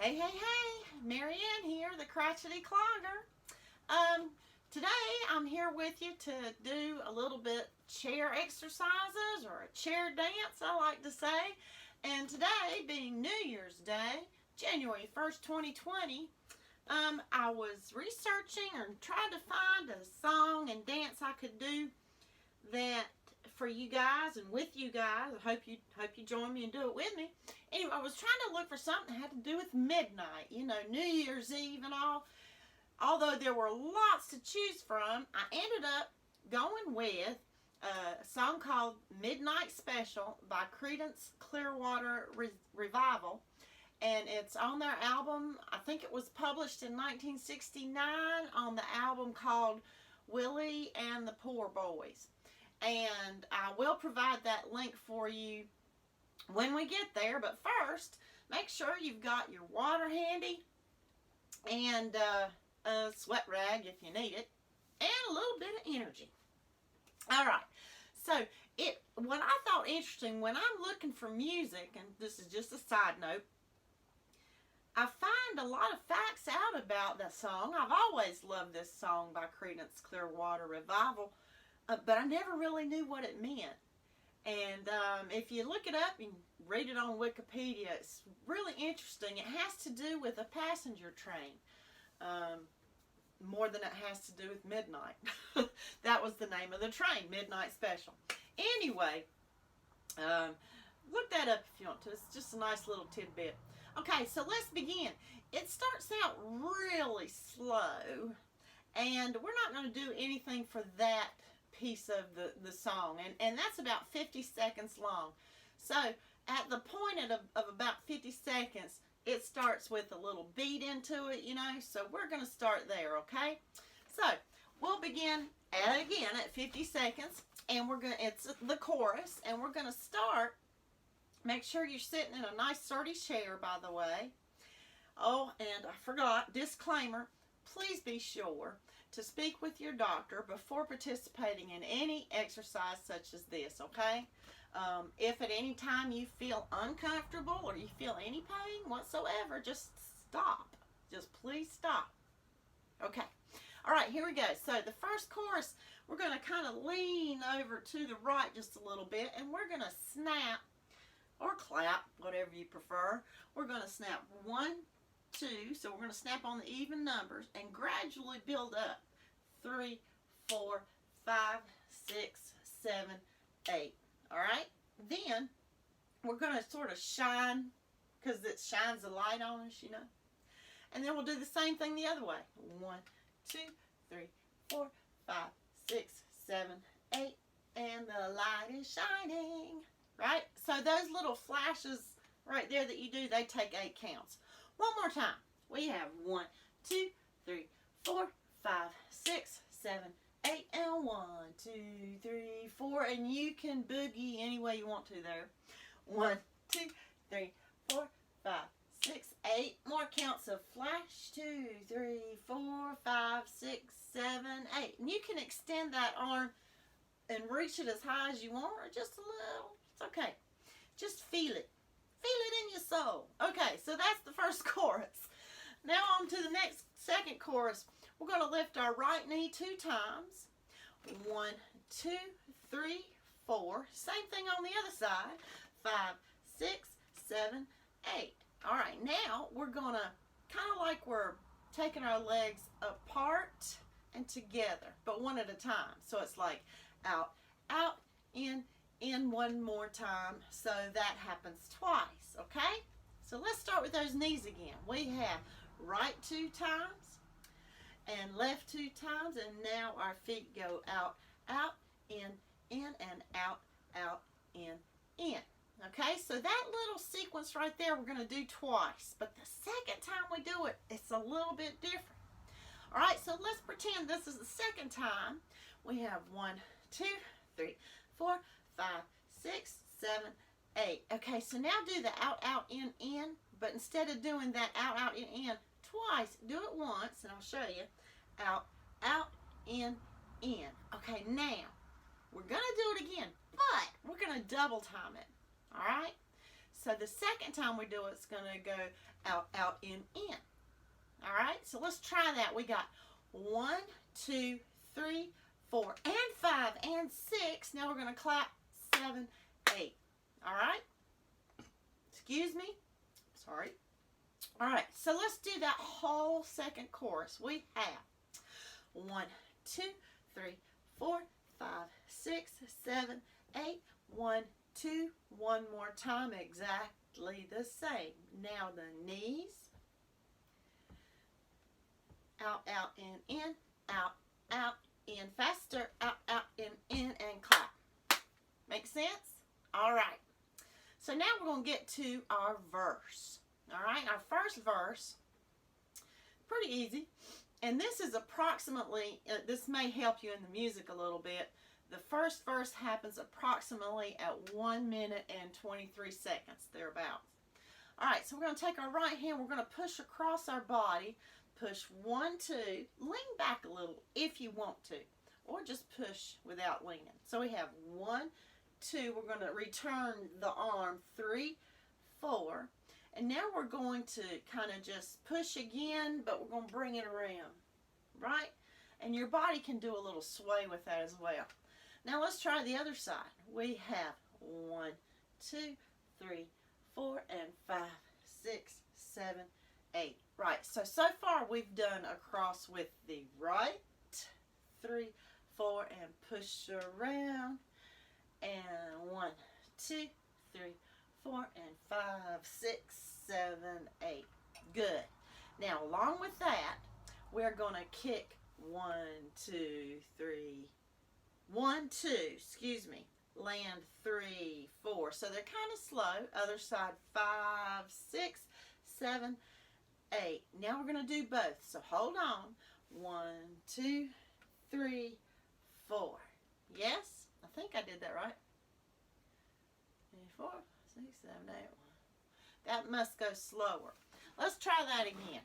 Hey, hey, hey, Marieanne here, the Crochety Clogger. Today I'm here with you to do a little bit chair exercises or a chair dance, I like to say. And today, being New Year's Day, January 1st, 2020, I was researching and trying to find a song and dance I could do that for you guys and with you guys. I hope you join me and do it with me. Anyway, I was trying to look for something that had to do with midnight, New Year's Eve and all. Although there were lots to choose from, I ended up going with a song called Midnight Special by Creedence Clearwater Revival. And it's on their album, I think it was published in 1969 on the album called Willie and the Poor Boys. And I will provide that link for you when we get there. But first, make sure you've got your water handy and a sweat rag if you need it, and a little bit of energy. All right. So what I thought interesting when I'm looking for music, and this is just a side note, I find a lot of facts out about that song. I've always loved this song by Creedence Clearwater Revival. But I never really knew what it meant. And if you look it up and read it on Wikipedia, it's really interesting. It has to do with a passenger train, more than it has to do with midnight. That was the name of the train, Midnight Special. Anyway, look that up if you want to. It's just a nice little tidbit. Okay, so let's begin. It starts out really slow, and we're not going to do anything for that piece of the song, and that's about 50 seconds long. So at the point of about 50 seconds, it starts with a little beat into it, so we're going to start there. Okay, so we'll begin again at 50 seconds, and it's the chorus, and we're going to start. Make sure you're sitting in a nice sturdy chair, by the way. Oh, and I forgot, disclaimer, please be sure to speak with your doctor before participating in any exercise such as this, okay? If at any time you feel uncomfortable or you feel any pain whatsoever, just stop. Just please stop. Okay. All right, here we go. So the first chorus, we're going to kind of lean over to the right just a little bit, and we're going to snap or clap, whatever you prefer. We're going to snap 1, 2, so we're going to snap on the even numbers and gradually build up. 3, 4, 5, 6, 7, 8. All right? Then we're going to sort of shine, because it shines the light on us, And then we'll do the same thing the other way. 1, 2, 3, 4, 5, 6, 7, 8. And the light is shining. Right? So those little flashes right there that you do, they take 8 counts. One more time. We have 1, 2, 3, 4, 5, 6, 7, 8, and 1, 2, 3, 4, and you can boogie any way you want to there. 1, 2, 3, 4, 5, 6, 8. More counts of flash. 2, 3, 4, 5, 6, 7, 8. And you can extend that arm and reach it as high as you want, or just a little. It's okay. Just feel it. Feel it in your soul. Okay, so that's the first chorus. Now on to the second chorus. We're going to lift our right knee 2 times. 1, 2, 3, 4. Same thing on the other side. 5, 6, 7, 8. All right, now we're going to kind of like we're taking our legs apart and together, but one at a time. So it's like out, out, in one more time. So that happens twice, okay? So let's start with those knees again. We have right 2 times and left 2 times, and now our feet go out, out, in, and out, out, in. Okay, so that little sequence right there we're going to do twice, but the second time we do it, it's a little bit different. All right, so let's pretend this is the second time. We have 1, 2, 3, 4, 5, 6, 7, 8. Okay, so now do the out, out, in, but instead of doing that out, out, in twice, do it once, and I'll show you. Out, out, in. Okay, now we're going to do it again, but we're going to double time it. All right? So the second time we do it, it's going to go out, out, in. All right, so let's try that. We got 1, 2, 3, 4, and 5, and 6. Now we're going to clap 7, 8. All right? Excuse me. Sorry. All right, so let's do that whole second chorus. We have 1, 2, 3, 4, 5, 6, 7, 8. 1, 2. One more time, exactly the same. Now the knees. Out, out, in, out, out, in. Faster, out, in, and clap. Make sense? All right. So now we're going to get to our verse. All right, our first verse, pretty easy. And this is approximately, this may help you in the music a little bit. The first verse happens approximately at 1 minute and 23 seconds, thereabouts. All right, so we're going to take our right hand, we're going to push across our body, push 1, 2, lean back a little if you want to, or just push without leaning. So we have 1, 2, we're going to return the arm, 3, 4, and now we're going to kind of just push again, but we're going to bring it around, right? And your body can do a little sway with that as well. Now let's try the other side. We have 1, 2, 3, 4, and 5, 6, 7, 8. Right, so far we've done across with the right, 3, 4, and push around, and 1, 2, 3, 4, and 5, 6, 7, 8. Good. Now along with that, we're going to kick 1, 2, 3, 1, 2, excuse me, land 3, 4. So they're kind of slow. Other side, 5, 6, 7, 8. Now we're going to do both. So hold on. 1, 2, 3, 4. Yes? I think I did that right. 3, 4, 6, 7, 8. That must go slower. Let's try that again.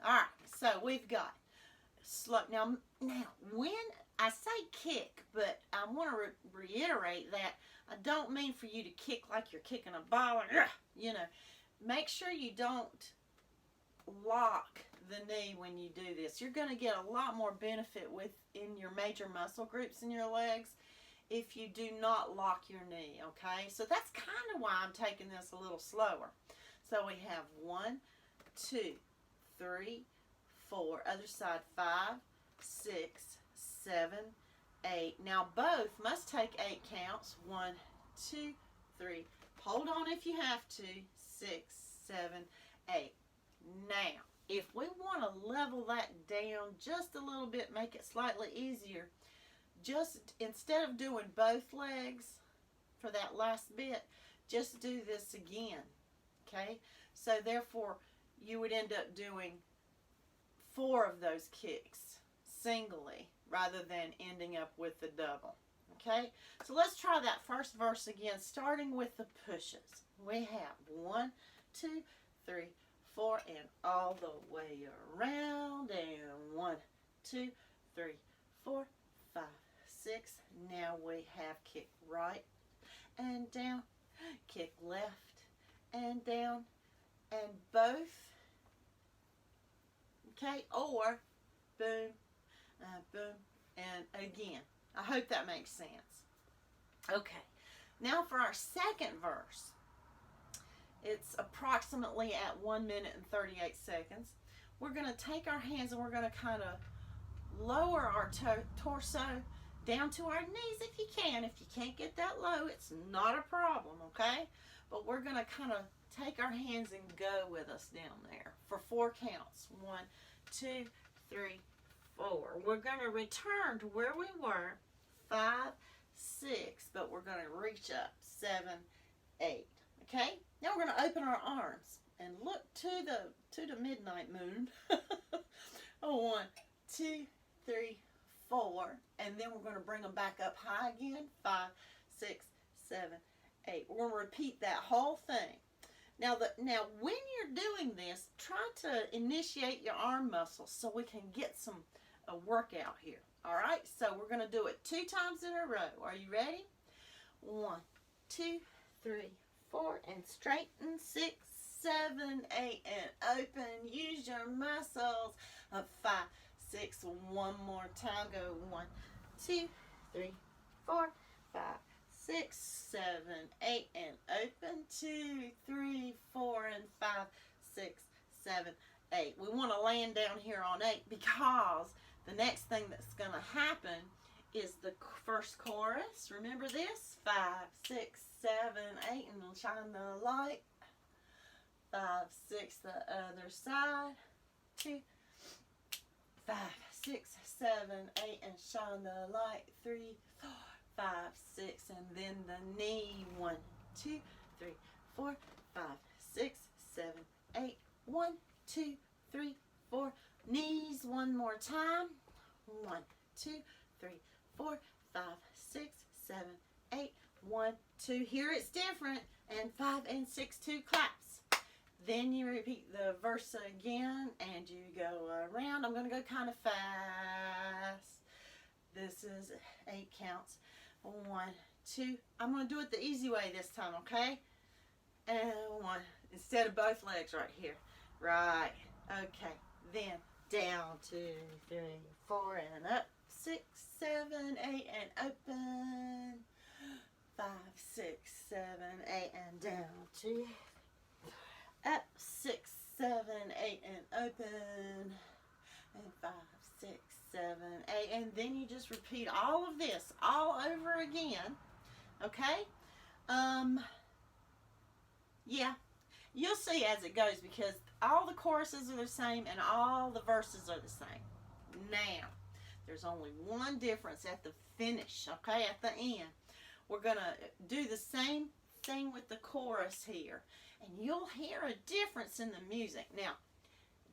All right. So we've got slow. Now when I say kick, but I want to reiterate that I don't mean for you to kick like you're kicking a ball, or, you know. Make sure you don't lock the knee when you do this. You're going to get a lot more benefit within your major muscle groups in your legs if you do not lock your knee, okay? So that's kind of why I'm taking this a little slower. So we have 1, 2, 3, 4. Other side, 5, 6, 7, 8. Now both must take 8 counts. 1, 2, 3. Hold on if you have to. 6, 7, 8. Now, if we want to level that down just a little bit, make it slightly easier, just instead of doing both legs for that last bit, just do this again, okay? So therefore, you would end up doing 4 of those kicks singly rather than ending up with the double, okay? So let's try that first verse again, starting with the pushes. We have 1, 2, 3, 4, and all the way around, and 1, 2, 3, 4, 5, 6. Now we have kick right and down, kick left and down, and both, okay, or boom, boom, and again. I hope that makes sense. Okay, now for our second verse. It's approximately at 1 minute and 38 seconds. We're going to take our hands and we're going to kind of lower our torso down to our knees if you can. If you can't get that low, it's not a problem, okay? But we're going to kind of take our hands and go with us down there for 4 counts. 1, 2, 3, 4. We're going to return to where we were, 5, 6, but we're going to reach up, 7, 8. Okay, now we're going to open our arms and look to the midnight moon. 1, 2, 3, 4, and then we're going to bring them back up high again. 5, 6, 7, 8. We're going to repeat that whole thing. Now when you're doing this, try to initiate your arm muscles so we can get a workout here. All right, so we're going to do it 2 times in a row. Are you ready? 1, 2, 3, 4, and straighten. 6, 7, 8, and open. Use your muscles. 5, 6, one more time. Go 1, 2, 3, 4, 5, 6, 7, 8, and open. 2, 3, 4, and 5, 6, 7, 8. We want to land down here on 8 because the next thing that's going to happen is the first chorus. Remember this? 5, 6, 7, 8, and we'll shine the light. 5, 6, the other side. 2, 5, 6, 7, 8, and shine the light. 3, 4, 5, 6, and then the knee. 1, 2, 3, 4, 5, 6, 7, 8. 1, 2, 3, 4. Knees one more time. 1, 2, 3, 4, 5, 6, 7, 8. 1, 2. Here it's different. And 5 and 6, 2 claps. Then you repeat the verse again and you go around. I'm going to go kind of fast. This is 8 counts. 1, 2. I'm going to do it the easy way this time, okay? And 1. Instead of both legs right here. Right. Okay. Then down. 2, 3, 4, and up. 6, 7, 8, and open. 5, 6, 7, 8, and down. 2. Up. 6, 7, 8, and open. And 5, 6, 7, 8. And then you just repeat all of this all over again. Okay? Yeah. You'll see as it goes because all the choruses are the same and all the verses are the same. Now, there's only one difference at the finish, okay, at the end. We're going to do the same thing with the chorus here. And you'll hear a difference in the music. Now,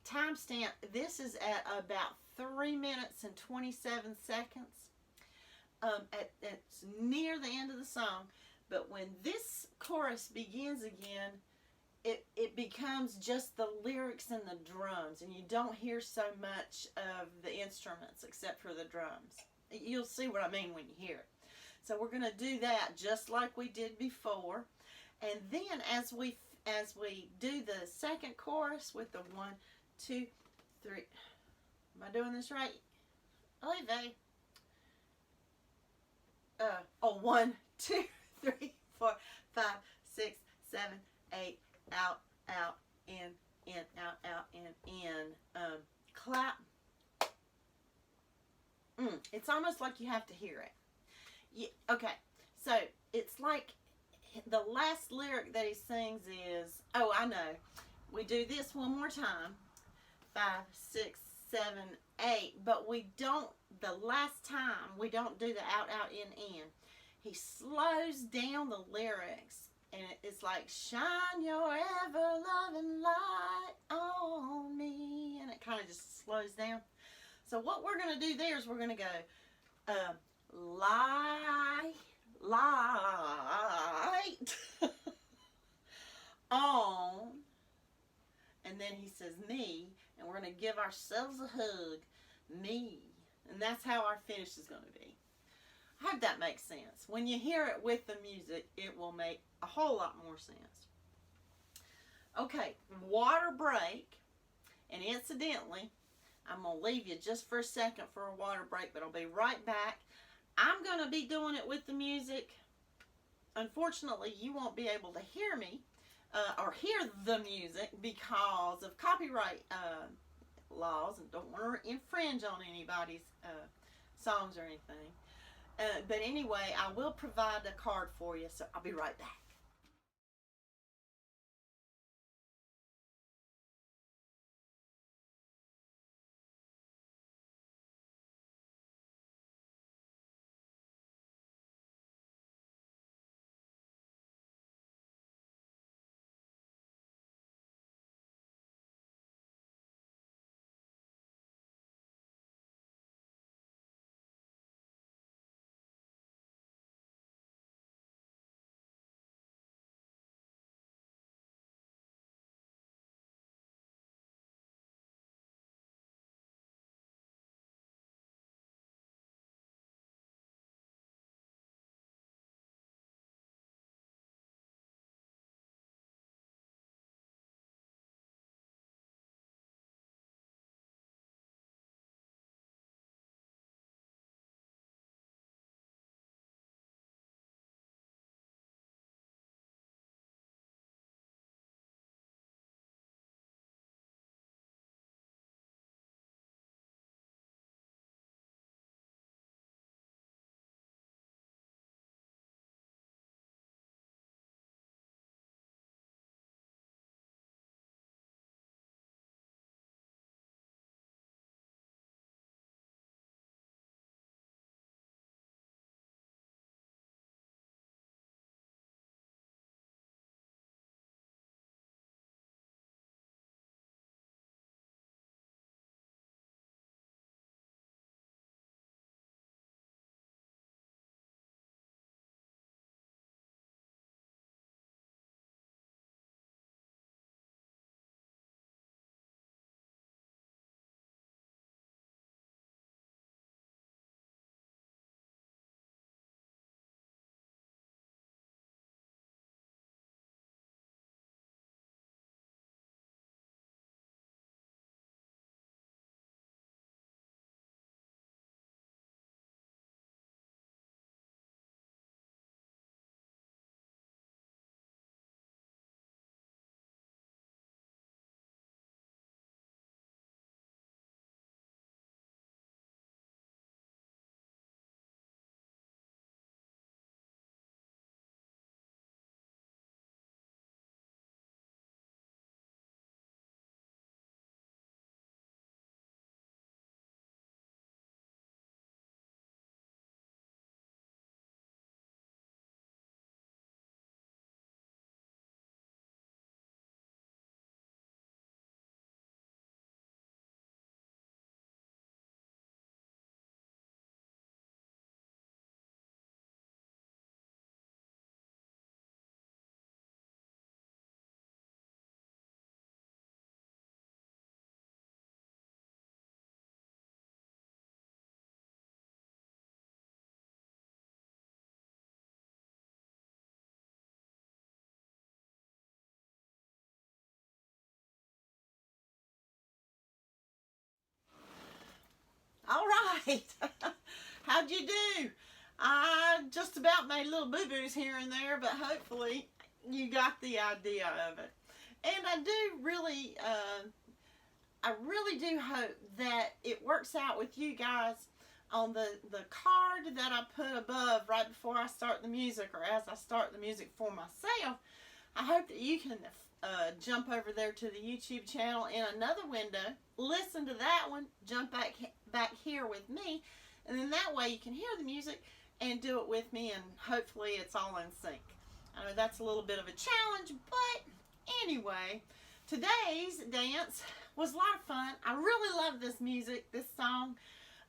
timestamp, this is at about 3 minutes and 27 seconds. It's near the end of the song. But when this chorus begins again, it becomes just the lyrics and the drums, and you don't hear so much of the instruments except for the drums. You'll see what I mean when you hear it. So we're going to do that just like we did before. And then as we do the second chorus with the 1, 2, 3. Am I doing this right? Oy vey. 1, 2, 3, 4, 5, 6, 7, 8. Out, out, in, out, out, in. Clap. It's almost like you have to hear it. Yeah, okay, so it's like the last lyric that he sings is, oh, I know. We do this one more time. 5, 6, 7, 8. But we don't, the last time, we don't do the out, out, in. He slows down the lyrics. And it's like, shine your ever-loving light on me. And it kind of just slows down. So what we're going to do there is we're going to go, light on. And then he says, me. And we're going to give ourselves a hug, me. And that's how our finish is going to be. I hope that makes sense. When you hear it with the music, it will make a whole lot more sense. Okay, water break. And incidentally, I'm going to leave you just for a second for a water break, but I'll be right back. I'm going to be doing it with the music. Unfortunately, you won't be able to hear me or hear the music because of copyright laws, and don't want to infringe on anybody's songs or anything. But anyway, I will provide a card for you, so I'll be right back. right. How'd you do? I just about made little boo-boos here and there, but hopefully you got the idea of it. And I really do hope that it works out with you guys on the card that I put above right before I start the music, or as I start the music for myself. I hope that you can jump over there to the YouTube channel in another window, listen to that one, jump back here with me, and then that way you can hear the music and do it with me, and hopefully it's all in sync. I know that's a little bit of a challenge, but anyway, today's dance was a lot of fun. I really love this music, this song,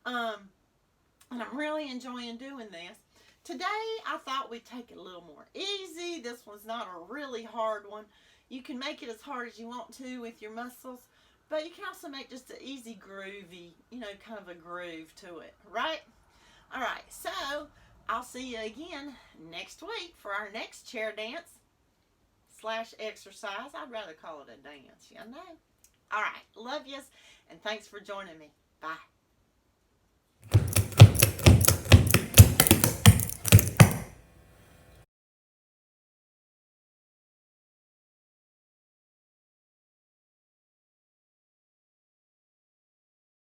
and I'm really enjoying doing this. Today, I thought we'd take it a little more easy. This one's not a really hard one. You can make it as hard as you want to with your muscles, but you can also make just an easy groovy, kind of a groove to it, right? All right, so I'll see you again next week for our next chair dance / exercise. I'd rather call it a dance, you know? All right, love yous, and thanks for joining me. Bye.